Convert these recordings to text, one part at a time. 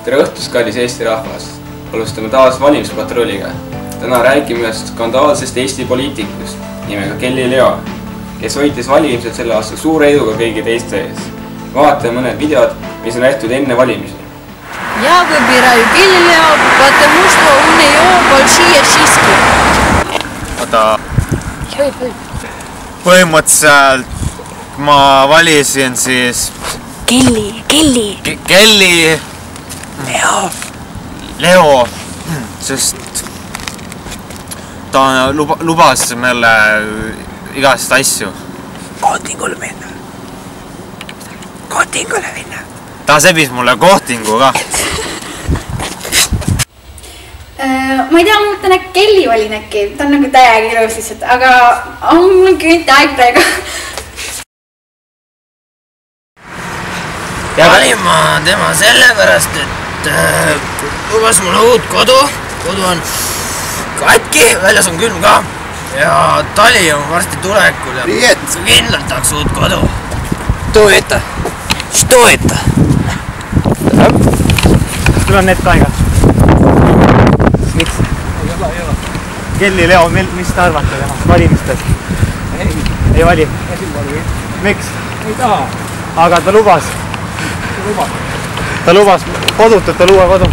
tere õhtust, kallis Eesti rahvas! Alustame taas valimispatrulliga. Täna räägime ühest skandaalsest Eesti poliitikust nimega Kelly Leo, kes võitis valimised selle aasta suure eduga kõigi teiste ees. Vaatame mõned videod, mis on nähtud enne valimisi. Я выбираю Kelly Leo, потому что у нее большие сиськи. Oota, põhimõtteliselt ma valisin siis Kelly Leo, sest ta lubas meile igast asju. Kohtingule minna. Ta sebis mulle kohtingu ka. Ma ei tea, ma mõtlen, et Kelly valin äkki. Ta on nagu täiega ilus lihtsalt, aga mul on kõnti aeg praegu. Valin ma tema sellepärast, et lubas mulle uut kodu. Kodu on katki, väljas on külm ka. Ja tali on varsti tulekul ja kindlalt tahaks uut kodu. Что это? Sul on net aega. Miks? Kelly Leo, mis te arvate temast valimistest? Ei vali? Miks? Ei taha. Aga ta lubas. Ta lubas kodutut luua kodu.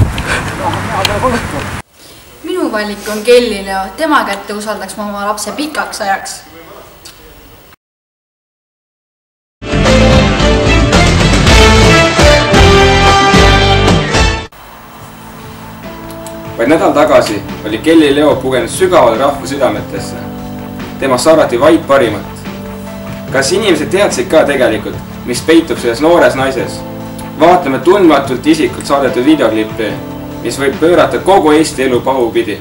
Minu valik on Kelly Leo. Tema kätte usaldaks ma oma lapse pikaks ajaks. Vaid nädal tagasi oli Kelly Leo pugenud sügavale rahva südametesse. Temast arvati vaid parimat. Kas inimesed teadsid ka tegelikult, mis peitub selles noores naises? Vaatame tundmatult isikult saadetud videoklippi, mis võib pöörata kogu Eesti elu pahupidi.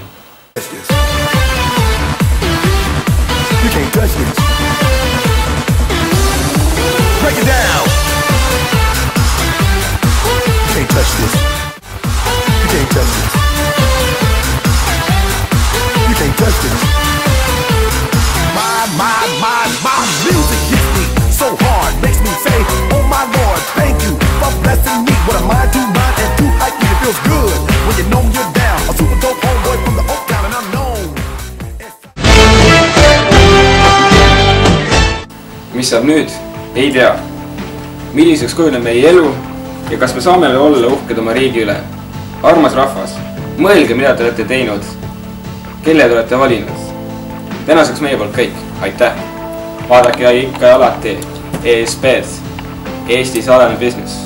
My music hits me so hard, makes me say, oh my Lord, thank you for blessing me. What a mind to mind and to hype me, it feels good when you know you're down. A super dope homeboy from the Oak Town and I'm known. Mis saab nüüd? Ei tea. Milliseks kujuneb meie elu ja kas me saame veel olla uhked oma riigi üle? Armas rahvas, mõelge, mida te olete teinud. Kelle te olete valinud? Tänaseks meie poolt kõik. Aitäh! Vaadake ikka ja alati ESP-d, Eesti salajane business.